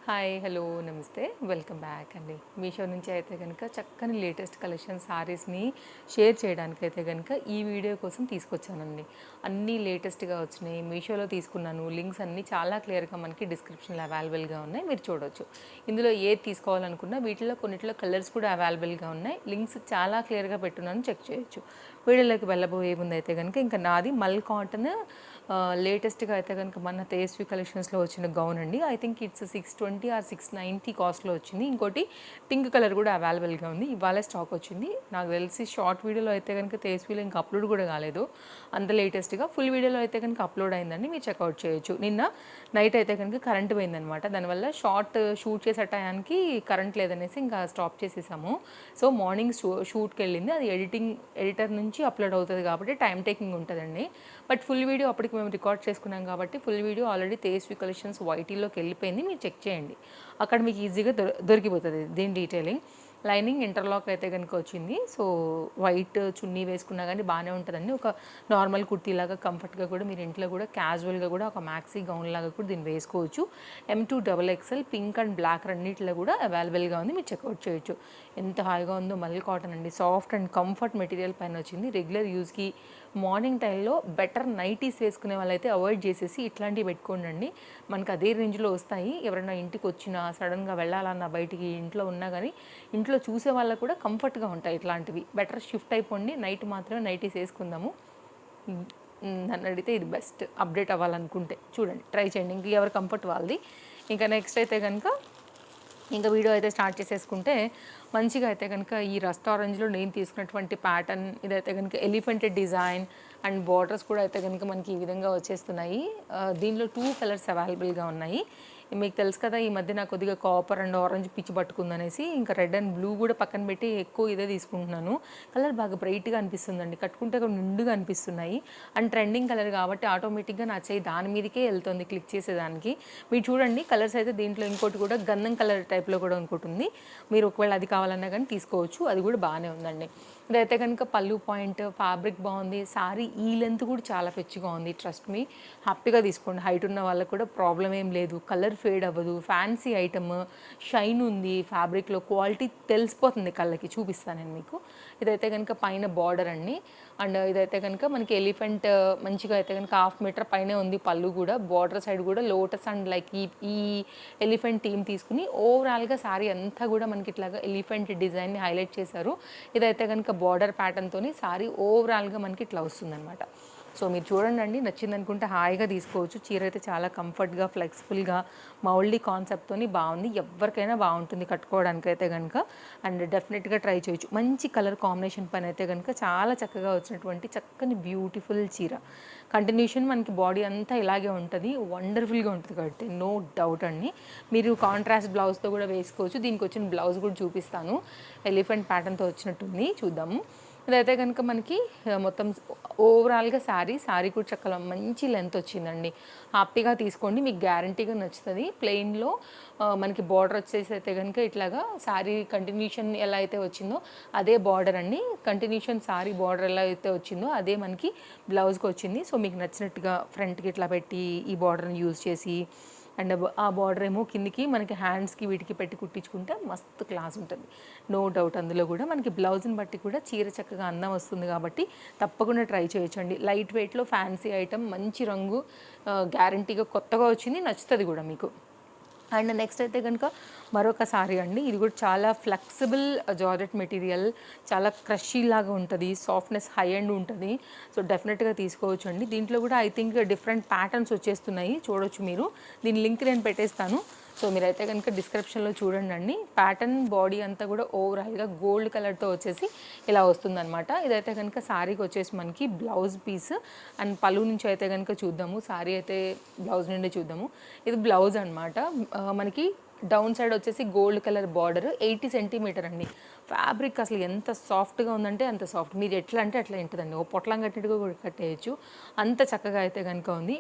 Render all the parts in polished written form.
Hi hello నమస్తే welcome back అండి. మీషో నుంచి అయితే కనుక చక్కని లేటెస్ట్ కలెక్షన్ శారీస్ని షేర్ చేయడానికి అయితే కనుక ఈ వీడియో కోసం తీసుకొచ్చానండి. అన్నీ లేటెస్ట్గా వచ్చినాయి. మీషోలో తీసుకున్నాను. లింక్స్ అన్నీ చాలా క్లియర్గా మనకి డిస్క్రిప్షన్లో అవైలబుల్గా ఉన్నాయి, మీరు చూడొచ్చు. ఇందులో ఏది తీసుకోవాలనుకున్నా వీటిలో కొన్నిట్లో కలర్స్ కూడా అవైలబుల్గా ఉన్నాయి. లింక్స్ చాలా క్లియర్గా పెట్టున్నాను, చెక్ చేయొచ్చు. వీడియోలోకి వెళ్ళబోయే ముందు అయితే కనుక ఇంకా నాది మల్ కాటన్ లేటెస్ట్గా అయితే కనుక మన తేజస్వి కలెక్షన్స్లో వచ్చిన గౌన్ అండి. ఐ థింక్ ఇట్స్ 620 ఆర్ 690 కాస్ట్లో వచ్చింది. ఇంకోటి పింక్ కలర్ కూడా అవైలబుల్గా ఉంది. ఇవాళ స్టాక్ వచ్చింది. నాకు తెలిసి షార్ట్ వీడియోలో అయితే కనుక తేజస్విలో ఇంకా అప్లోడ్ కూడా కాలేదు అంత లేటెస్ట్గా. ఫుల్ వీడియోలో అయితే కనుక అప్లోడ్ అయిందండి, మీరు చెక్అవుట్ చేయొచ్చు. నిన్న నైట్ అయితే కనుక కరెంట్ పోయిందనమాట. దానివల్ల షార్ట్ షూట్ చేసే టయానికి కరెంట్ లేదనేసి ఇంకా స్టాప్ చేసేసాము. సో మార్నింగ్ షూట్కి వెళ్ళింది. అది ఎడిటర్ నుంచి అప్లోడ్ అవుతుంది కాబట్టి టైం టేకింగ్ ఉంటుందండి. బట్ ఫుల్ వీడియో అప్పటికి మేము రికార్డ్ చేసుకున్నాం కాబట్టి full video already Tejaswi collections వైటీలోకి వెళ్ళిపోయింది, మీరు చెక్ చేయండి. అక్కడ మీకు ఈజీగా దొరికిపోతుంది దీని డీటెయిలింగ్. లైనింగ్ ఇంటర్లాక్ అయితే కనుక వచ్చింది. సో వైట్ చున్నీ వేసుకున్నా కానీ బాగానే ఉంటుందండి. ఒక నార్మల్ కుర్తీలాగా కంఫర్ట్గా కూడా మీరు ఇంట్లో కూడా క్యాజువల్గా కూడా ఒక మ్యాక్సీ గౌన్ లాగా కూడా దీన్ని వేసుకోవచ్చు. M2XXL పింక్ అండ్ బ్లాక్ రెండింటిలో కూడా అవైలబుల్గా ఉంది, మీరు చెక్అవుట్ చేయొచ్చు. ఎంత హాయిగా ఉందో మల్ కాటన్ అండి. సాఫ్ట్ అండ్ కంఫర్ట్ మెటీరియల్ పైన వచ్చింది. రెగ్యులర్ యూస్కి మార్నింగ్ టైంలో బెటర్ నైటీస్ వేసుకునే వాళ్ళైతే అవాయిడ్ చేసేసి ఇట్లాంటివి పెట్టుకోండి. మనకు అదే రేంజ్లో వస్తాయి. ఎవరైనా ఇంటికి వచ్చినా సడన్గా వెళ్ళాలన్నా బయటికి ఇంట్లో ఉన్నా కానీ ఇంట్లో చూసే వాళ్ళకు కూడా కంఫర్ట్గా ఉంటాయి ఇట్లాంటివి. బెటర్ షిఫ్ట్ అయిపోండి, నైట్ మాత్రమే నైటీస్ వేసుకుందాము. నన్ను అడిగితే ఇది బెస్ట్ అప్డేట్ అవ్వాలనుకుంటే చూడండి, ట్రై చేయండి. ఇంక ఎవరి కంఫర్ట్ వాళ్ళది. ఇంకా నెక్స్ట్ అయితే కనుక ఇంకా వీడియో అయితే స్టార్ట్ చేసేసుకుంటే మంచిగా అయితే కనుక ఈ రస్ట్ ఆరెంజ్లో నేను తీసుకున్నటువంటి ప్యాటర్న్ ఇదైతే కనుక ఎలిఫెంటెడ్ డిజైన్ అండ్ బార్డర్స్ కూడా అయితే కనుక మనకి ఈ విధంగా వచ్చేస్తున్నాయి. దీనిలో 2 కలర్స్ అవైలబుల్గా ఉన్నాయి. మీకు తెలుసు కదా, ఈ మధ్య నాకు కొద్దిగా కాపర్ అండ్ ఆరెంజ్ పిచ్చి పట్టుకుందనేసి ఇంకా రెడ్ అండ్ బ్లూ కూడా పక్కన పెట్టి ఎక్కువ ఇదే తీసుకుంటున్నాను. కలర్ బాగా బ్రైట్గా అనిపిస్తుందండి, కట్టుకుంటే కూడా నిండుగా అనిపిస్తున్నాయి. అండ్ ట్రెండింగ్ కలర్ కాబట్టి ఆటోమేటిక్గా నా చేయి దాని మీదకే వెళ్తుంది క్లిక్ చేసేదానికి. మీరు చూడండి కలర్స్ అయితే దీంట్లో ఇంకోటి కూడా గంధం కలర్ టైప్లో కూడా ఇంకోటి ఉంది. మీరు ఒకవేళ అది కావాలన్నా కానీ తీసుకోవచ్చు, అది కూడా బాగానే ఉందండి. ఇదైతే కనుక పళ్ళు పాయింట్ ఫ్యాబ్రిక్ బాగుంది. సారీ ఈ లెంత్ కూడా చాలా పెచ్చిగా ఉంది. ట్రస్ట్ మీ, హ్యాపీగా తీసుకోండి. హైట్ ఉన్న వాళ్ళకు కూడా ప్రాబ్లం ఏం లేదు. కలర్ ఫేడ్ అవ్వదు. ఫ్యాన్సీ ఐటమ్, షైన్ ఉంది. ఫ్యాబ్రిక్లో క్వాలిటీ తెలిసిపోతుంది కళ్ళకి. చూపిస్తాను నేను మీకు. ఇదైతే కనుక పైన బార్డర్ అండి. అండ్ ఇదైతే కనుక మనకి ఎలిఫెంట్ మంచిగా అయితే కనుక 1/2 మీటర్ పైనే ఉంది. పళ్ళు కూడా బార్డర్ సైడ్ కూడా లోటస్ అండ్ లైక్ ఈ ఎలిఫెంట్ థీమ్ తీసుకుని ఓవరాల్గా సారీ అంతా కూడా మనకి ఇట్లాగా ఎలిఫెంట్ డిజైన్ని హైలైట్ చేశారు. ఇదైతే కనుక బార్డర్ ప్యాటర్న్తోని సారీ ఓవరాల్గా మనకి ఇట్లా వస్తుందన్నమాట. సో మీరు చూడండి అండి, నచ్చింది అనుకుంటే హాయిగా తీసుకోవచ్చు. చీర అయితే చాలా కంఫర్ట్గా ఫ్లెక్సిబుల్గా మౌల్డీ కాన్సెప్ట్తోని బాగుంది. ఎవరికైనా బాగుంటుంది కట్టుకోవడానికి అయితే కనుక. అండ్ డెఫినెట్గా ట్రై చేయొచ్చు. మంచి కలర్ కాంబినేషన్ పైన అయితే కనుక చాలా చక్కగా వచ్చినటువంటి చక్కని బ్యూటిఫుల్ చీర. కంటిన్యూషన్ మనకి బాడీ అంతా ఇలాగే ఉంటుంది, వండర్ఫుల్గా ఉంటుంది కాబట్టి నో డౌట్ అండి. మీరు కాంట్రాస్ట్ బ్లౌజ్తో కూడా వేసుకోవచ్చు. దీనికి వచ్చిన బ్లౌజ్ కూడా చూపిస్తాను. ఎలిఫెంట్ ప్యాటర్న్తో వచ్చినట్టుంది, చూద్దాము. ఇదైతే కనుక మనకి మొత్తం ఓవరాల్గా శారీ కూడా చక్కగా మంచి లెంత్ వచ్చిందండి. హ్యాపీగా తీసుకోండి, మీకు గ్యారంటీగా నచ్చుతుంది. ప్లెయిన్లో మనకి బార్డర్ వచ్చేసి అయితే కనుక ఇట్లాగా శారీ కంటిన్యూషన్ ఎలా అయితే వచ్చిందో అదే బార్డర్ అండి. కంటిన్యూషన్ శారీ బార్డర్ ఎలా అయితే వచ్చిందో అదే మనకి బ్లౌజ్కి వచ్చింది. సో మీకు నచ్చినట్టుగా ఫ్రంట్కి ఇట్లా పెట్టి ఈ బార్డర్ని యూజ్ చేసి అండ్ ఆ బార్డర్ ఏమో కిందికి మనకి హ్యాండ్స్కి వీటికి పెట్టి కుట్టించుకుంటే మస్తు క్లాస్ ఉంటుంది, నో డౌట్. అందులో కూడా మనకి బ్లౌజ్ని బట్టి కూడా చీర చక్కగా అందం వస్తుంది కాబట్టి తప్పకుండా ట్రై చేయొచ్చండి. లైట్ వెయిట్లో ఫ్యాన్సీ ఐటమ్, మంచి రంగు, గ్యారంటీగా కొత్తగా వచ్చింది, నచ్చుతుంది కూడా మీకు. అండ్ నెక్స్ట్ అయితే కనుక మరొక సారీ అండి. ఇది కూడా చాలా ఫ్లెక్సిబుల్ జార్జెట్ మెటీరియల్, చాలా క్రషీ లాగా ఉంటుంది, సాఫ్ట్నెస్ హై అండ్ ఉంటుంది. సో డెఫినెట్గా తీసుకోవచ్చు అండి. దీంట్లో కూడా ఐ థింక్ డిఫరెంట్ ప్యాటర్న్స్ వచ్చేస్తున్నాయి, చూడొచ్చు మీరు. దీని లింక్ నేను పెట్టేస్తాను. సో మీరైతే కనుక డిస్క్రిప్షన్లో చూడండి అండి. ప్యాటర్న్ బాడీ అంతా కూడా ఓవరాల్గా గోల్డ్ కలర్తో వచ్చేసి ఇలా వస్తుందన్నమాట. ఇదైతే కనుక శారీకి వచ్చేసి మనకి బ్లౌజ్ పీస్. అండ్ పళ్ళు నుంచి అయితే కనుక చూద్దాము. శారీ అయితే బ్లౌజ్ నుండి చూద్దాము. ఇది బ్లౌజ్ అనమాట. మనకి డౌన్ సైడ్ వచ్చేసి గోల్డ్ కలర్ బార్డర్, 80 సెంటీమీటర్ అండి. ఫ్యాబ్రిక్ అసలు ఎంత సాఫ్ట్గా ఉందంటే అంత సాఫ్ట్, మీరు ఎట్లా అంటే అట్లా ఉంటుందండి. ఓ పొట్లం కట్టినట్టుగా కూడా కట్టేయచ్చు, అంత చక్కగా అయితే కనుక ఉంది.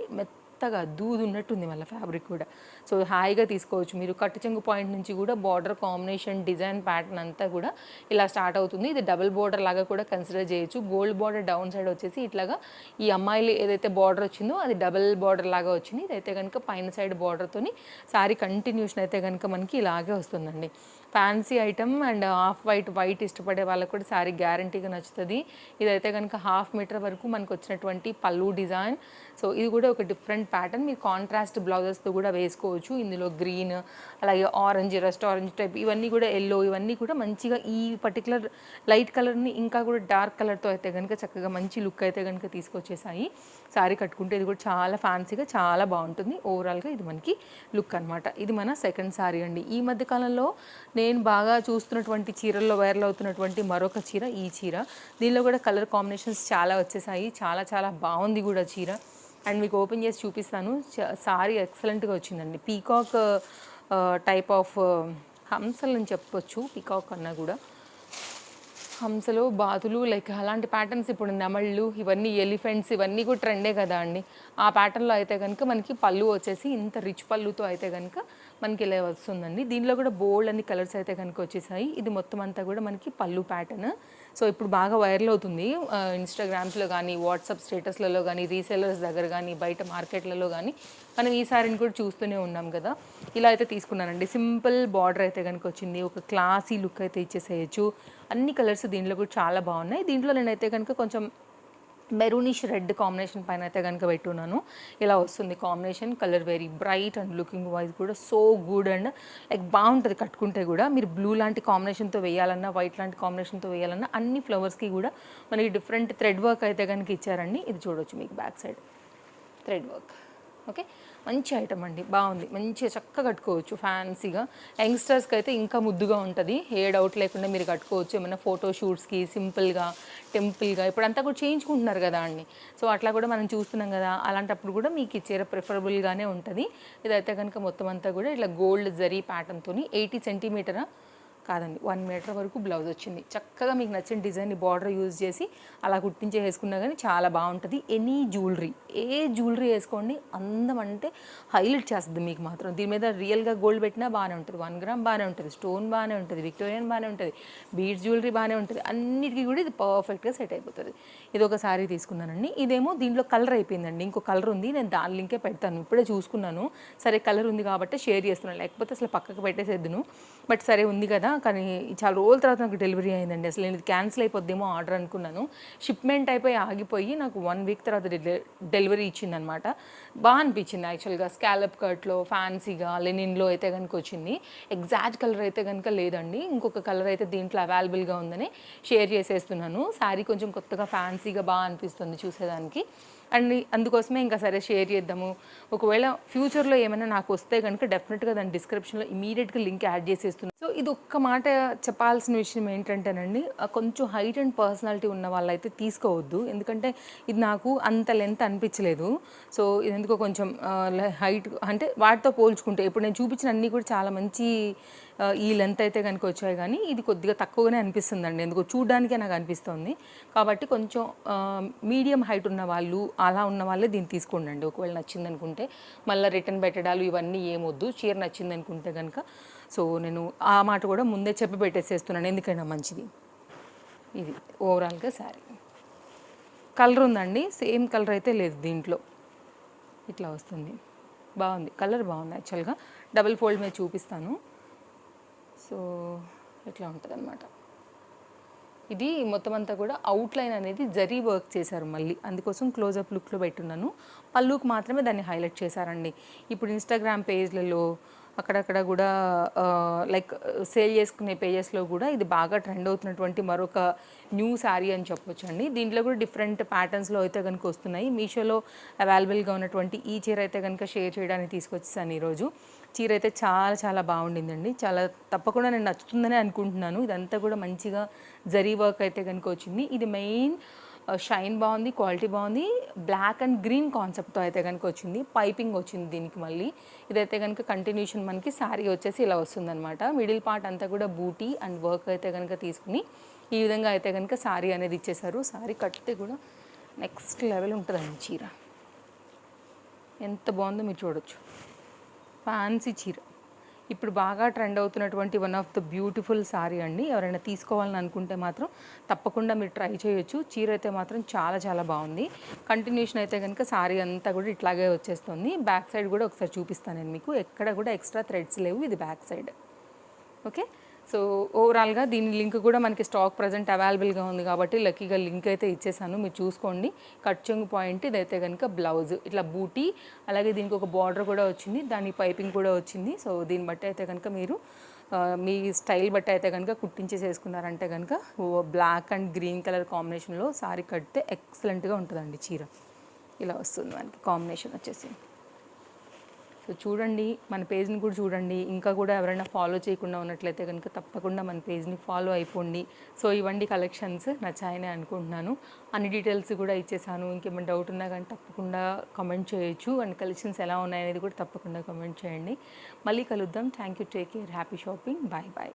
మెత్తగా దూది ఉన్నట్టుంది మళ్ళీ ఫ్యాబ్రిక్ కూడా. సో హాయిగా తీసుకోవచ్చు మీరు. కట్టు చెంగు పాయింట్ నుంచి కూడా బార్డర్ కాంబినేషన్ డిజైన్ ప్యాటర్న్ అంతా కూడా ఇలా స్టార్ట్ అవుతుంది. ఇది డబుల్ బార్డర్ లాగా కూడా కన్సిడర్ చేయొచ్చు. గోల్డ్ బార్డర్ డౌన్ సైడ్ వచ్చేసి ఇట్లాగా ఈ అమ్మాయిలు ఏదైతే బార్డర్ వచ్చిందో అది డబుల్ బార్డర్ లాగా వచ్చింది. ఇదైతే కనుక పైన సైడ్ బార్డర్తోని శారీ కంటిన్యూషన్ అయితే కనుక మనకి ఇలాగే వస్తుందండి. Fancy item and off white ఇష్టపడే వాళ్ళకు కూడా శారీ గ్యారంటీగా నచ్చుతుంది. ఇదైతే కనుక 1/2 మీటర్ వరకు మనకు వచ్చినటువంటి పళ్ళు డిజైన్. సో ఇది కూడా ఒక డిఫరెంట్ ప్యాటర్న్. మీరు కాంట్రాస్ట్ బ్లౌజెస్తో కూడా వేసుకోవచ్చు. ఇందులో గ్రీన్, అలాగే ఆరెంజ్, రస్ట్ ఆరెంజ్ టైప్, ఇవన్నీ కూడా ఎల్లో, ఇవన్నీ కూడా మంచిగా ఈ పర్టికులర్ లైట్ కలర్ని ఇంకా కూడా డార్క్ కలర్తో అయితే కనుక చక్కగా మంచి లుక్ అయితే కనుక తీసుకొచ్చేసాయి. శారీ కట్టుకుంటే ఇది కూడా చాలా ఫ్యాన్సీగా చాలా బాగుంటుంది. ఓవరాల్గా ఇది మనకి లుక్ అనమాట. ఇది మన సెకండ్ శారీ అండి. ఈ మధ్య కాలంలో నేను బాగా చూస్తున్నటువంటి చీరల్లో వైరల్ అవుతున్నటువంటి మరొక చీర ఈ చీర. దీనిలో కూడా కలర్ కాంబినేషన్స్ చాలా వచ్చేసాయి. చాలా చాలా బాగుంది కూడా చీర. అండ్ మీకు ఓపెన్ చేసి చూపిస్తాను. సారీ ఎక్సలెంట్గా వచ్చిందండి. పీకాక్ టైప్ ఆఫ్ హంసలని చెప్పొచ్చు. పీకాక్ అన్నా కూడా హంసలు, బాతులు, లైక్ అలాంటి ప్యాటర్న్స్. ఇప్పుడు నెమళ్ళు, ఇవన్నీ ఎలిఫెంట్స్, ఇవన్నీ కూడా ట్రెండే కదా అండి. ఆ ప్యాటర్న్లో అయితే కనుక మనకి పళ్ళు వచ్చేసి ఇంత రిచ్ పళ్ళుతో అయితే కనుక మనకి ఇలా వస్తుందండి. దీనిలో కూడా బోల్డ్ అన్ని కలర్స్ అయితే కనుక వచ్చేసాయి. ఇది మొత్తం అంతా కూడా మనకి పళ్ళు ప్యాటర్న్. సో ఇప్పుడు బాగా వైరల్ అవుతుంది ఇన్స్టాగ్రామ్స్లో కానీ, వాట్సాప్ స్టేటస్లలో కానీ, రీసెలర్స్ దగ్గర కానీ, బయట మార్కెట్లలో కానీ మనం ఈ సారీని కూడా చూస్తూనే ఉన్నాం కదా. ఇలా అయితే తీసుకున్నానండి. సింపుల్ బార్డర్ అయితే కనుక వచ్చింది. ఒక క్లాసీ లుక్ అయితే ఇచ్చేసేయచ్చు. అన్ని కలర్స్ దీంట్లో కూడా చాలా బాగున్నాయి. దీంట్లో నేనైతే కనుక కొంచెం మెరూనిష్ రెడ్ కాంబినేషన్ పైన అయితే కనుక పెట్టున్నాను. ఇలా వస్తుంది combination. Colour very bright and looking wise కూడా సో గుడ్ అండ్ లైక్ బాగుంటుంది కట్టుకుంటే కూడా. మీరు బ్లూ లాంటి కాంబినేషన్తో వేయాలన్నా, వైట్ లాంటి కాంబినేషన్తో వేయాలన్నా అన్ని ఫ్లవర్స్కి కూడా మనకి డిఫరెంట్ థ్రెడ్ వర్క్ అయితే కనుక ఇచ్చారండి. ఇది చూడొచ్చు మీకు back side thread work. Okay, మంచి ఐటమ్ అండి. బాగుంది, మంచిగా చక్కగా కట్టుకోవచ్చు ఫ్యాన్సీగా. యంగ్స్టర్స్కి అయితే ఇంకా ముద్దుగా ఉంటుంది. ఏ డౌట్ లేకుండా మీరు కట్టుకోవచ్చు. ఏమైనా ఫోటో షూట్స్కి సింపుల్గా, టెంపుల్గా, ఇప్పుడు అంతా కూడా చేయించుకుంటున్నారు కదా అండి. సో అట్లా కూడా మనం చూస్తున్నాం కదా. అలాంటప్పుడు కూడా మీకు ఈ చీర ప్రిఫరబుల్గానే ఉంటుంది. ఇదైతే కనుక మొత్తం అంతా కూడా ఇట్లా గోల్డ్ జరీ ప్యాటర్న్తో 80 సెంటీమీటరా కాదండి 1 మీటర్ వరకు బ్లౌజ్ వచ్చింది. చక్కగా మీకు నచ్చిన డిజైన్ బార్డర్ యూజ్ చేసి అలా కుట్టించే వేసుకున్నా కానీ చాలా బాగుంటుంది. ఎనీ జ్యువెలరీ, ఏ జ్యువెలరీ వేసుకోండి అందం అంటే హైలైట్ చేస్తుంది మీకు మాత్రం. దీని మీద రియల్గా గోల్డ్ పెట్టినా బాగానే ఉంటుంది, 1 గ్రామ్ బాగానే ఉంటుంది, స్టోన్ బాగానే ఉంటుంది, విక్టోరియన్ బాగానే ఉంటుంది, బీడ్స్ జ్యువెలరీ బాగానే ఉంటుంది. అన్నిటికీ కూడా ఇది పర్ఫెక్ట్గా సెట్ అయిపోతుంది. ఇది ఒక సారీ తీసుకున్నానండి. ఇదేమో దీంట్లో కలర్ అయిపోయిందండి. ఇంకో కలర్ ఉంది, నేను దాని లింకే పెడతాను. ఇప్పుడే చూసుకున్నాను, సరే కలర్ ఉంది కాబట్టి షేర్ చేస్తున్నాను, లేకపోతే అసలు పక్కకు పెట్టేసేద్దును. బట్ సరే ఉంది కదా, కానీ చాలా రోజుల తర్వాత నాకు డెలివరీ అయిందండి. అసలు నేను ఇది క్యాన్సిల్ అయిపోద్దేమో ఆర్డర్ అనుకున్నాను. షిప్మెంట్ అయిపోయి ఆగిపోయి నాకు 1 వీక్ తర్వాత డెలివరీ ఇచ్చిందనమాట. బాగా అనిపించింది యాక్చువల్గా. స్కాలప్ కట్లో ఫ్యాన్సీగా లెనిన్లో అయితే కనుక వచ్చింది. ఎగ్జాక్ట్ కలర్ అయితే కనుక లేదండి, ఇంకొక కలర్ అయితే దీంట్లో అవైలబుల్గా ఉందని షేర్ చేసేస్తున్నాను. శారీ కొంచెం కొత్తగా ఫ్యాన్సీగా బాగా అనిపిస్తుంది చూసేదానికి. అండ్ అందుకోసమే ఇంకా సరే షేర్ చేద్దాము. ఒకవేళ ఫ్యూచర్లో ఏమైనా నాకు వస్తే కనుక డెఫినెట్గా దాని డిస్క్రిప్షన్లో ఇమీడియట్గా లింక్ యాడ్ చేసేస్తున్నాను. సో ఇది ఒక్క మాట చెప్పాల్సిన విషయం ఏంటంటేనండి, కొంచెం హైట్ అండ్ పర్సనాలిటీ ఉన్న వాళ్ళైతే తీసుకోవద్దు. ఎందుకంటే ఇది నాకు అంత లెంత్ అనిపించలేదు. సో ఇది ఎందుకో కొంచెం హైట్ అంటే వాటితో పోల్చుకుంటే ఇప్పుడు నేను చూపించిన అన్నీ కూడా చాలా మంచి ఈ లెంత్ అయితే కనుక వచ్చాయి, కానీ ఇది కొద్దిగా తక్కువగానే అనిపిస్తుందండి. ఎందుకో చూడడానికే నాకు అనిపిస్తుంది. కాబట్టి కొంచెం మీడియం హైట్ ఉన్న వాళ్ళు, అలా ఉన్న వాళ్ళే దీన్ని తీసుకోండి. ఒకవేళ నచ్చింది అనుకుంటే మళ్ళీ రిటర్న్ పెట్టడాలు ఇవన్నీ ఏమొద్దు. చీర నచ్చింది అనుకుంటే కనుక. సో నేను ఆ మాట కూడా ముందే చెప్పి పెట్టేసేస్తున్నాను, ఎందుకైనా మంచిది. ఇది ఓవరాల్గా శారీ కలర్ ఉందండి, సేమ్ కలర్ అయితే లేదు దీంట్లో. ఇట్లా వస్తుంది, బాగుంది, కలర్ బాగుంది యాక్చువల్గా. డబుల్ ఫోల్డ్ మీద చూపిస్తాను. సో ఇట్లా ఉంటుంది అన్నమాట. ఇది మొత్తం అంతా కూడా అవుట్లైన్ అనేది జరీ వర్క్ చేశారు మళ్ళీ, అందుకోసం క్లోజప్ లుక్లో పెట్టున్నాను. పళ్ళుకి మాత్రమే దాన్ని హైలైట్ చేశారండి. ఇప్పుడు ఇన్స్టాగ్రామ్ పేజ్లలో అక్కడక్కడ కూడా లైక్ సేల్ చేసుకునే పేజెస్లో కూడా ఇది బాగా ట్రెండ్ అవుతున్నటువంటి మరొక న్యూ శారీ అని చెప్పొచ్చు అండి. దీంట్లో కూడా డిఫరెంట్ ప్యాటర్న్స్లో అయితే కనుక వస్తున్నాయి. మీషోలో అవైలబుల్గా ఉన్నటువంటి ఈ చీర అయితే కనుక షేర్ చేయడానికి తీసుకొచ్చేసాను ఈరోజు. చీర అయితే చాలా చాలా బాగుండిందండి. చాలా తప్పకుండా నేను నచ్చుతుందని అనుకుంటున్నాను. ఇదంతా కూడా మంచిగా జరీ వర్క్ అయితే కనుక వచ్చింది. ఇది మెయిన్ షైన్ బాగుంది, క్వాలిటీ బాగుంది. బ్లాక్ అండ్ గ్రీన్ కాన్సెప్ట్తో అయితే కనుక వచ్చింది. పైపింగ్ వచ్చింది దీనికి మళ్ళీ. ఇదైతే కనుక కంటిన్యూషన్ మనకి శారీ వచ్చేసి ఇలా వస్తుందన్నమాట. మిడిల్ పార్ట్ అంతా కూడా బూటీ అండ్ వర్క్ అయితే కనుక తీసుకుని ఈ విధంగా అయితే కనుక శారీ అనేది ఇచ్చేసారు. శారీ కట్టితే కూడా నెక్స్ట్ లెవెల్ ఉంటుందండి చీర. ఎంత బాగుందో మీరు చూడొచ్చు. ఫ్యాన్సీ చీర ఇప్పుడు బాగా ట్రెండ్ అవుతున్నటువంటి one of the beautiful sorry అండి. ఎవరైనా తీసుకోవాలని అనుకుంటే మాత్రం తప్పకుండా మీరు ట్రై చేయొచ్చు. చీర అయితే మాత్రం చాలా చాలా బాగుంది. కంటిన్యూషన్ అయితే కనుక సారీ అంతా కూడా ఇట్లాగే వచ్చేస్తుంది. బ్యాక్ సైడ్ కూడా ఒకసారి చూపిస్తాను నేను మీకు. ఎక్కడ కూడా ఎక్స్ట్రా థ్రెడ్స్ లేవు. ఇది బ్యాక్ సైడ్. ఓకే. సో ఓవరాల్గా దీని లింక్ కూడా మనకి స్టాక్ ప్రజెంట్ అవైలబుల్గా ఉంది కాబట్టి లక్కీగా లింక్ అయితే ఇచ్చేసాను, మీరు చూసుకోండి. కట్ చెంగు పాయింట్ ఇదైతే కనుక బ్లౌజ్ ఇట్లా బూటీ, అలాగే దీనికి ఒక బార్డర్ కూడా వచ్చింది, దాని పైపింగ్ కూడా వచ్చింది. సో దీన్ని బట్టి అయితే కనుక మీరు మీ స్టైల్ బట్టి అయితే కనుక కుట్టించేసేసుకున్నారంటే కనుక బ్లాక్ అండ్ గ్రీన్ కలర్ కాంబినేషన్లో సారీ కడితే ఎక్సలెంట్గా ఉంటుందండి చీర. ఇలా వస్తుంది మనకి కాంబినేషన్ వచ్చేసి. సో చూడండి, మన పేజ్ని కూడా చూడండి. ఇంకా కూడా ఎవరైనా ఫాలో చేయకుండా ఉన్నట్లయితే కనుక తప్పకుండా మన పేజ్ని ఫాలో అయిపోండి. సో ఇవ్వండి కలెక్షన్స్ నచ్చాయని అనుకుంటున్నాను. అన్ని డీటెయిల్స్ కూడా ఇచ్చేసాను. ఇంకేమైనా డౌట్ ఉన్నా కానీ తప్పకుండా కామెంట్ చేయొచ్చు. అండ్ కలెక్షన్స్ ఎలా ఉన్నాయనేది కూడా తప్పకుండా కామెంట్ చేయండి. మళ్ళీ కలుద్దాం. Thank you. Take care. Happy shopping. Bye bye.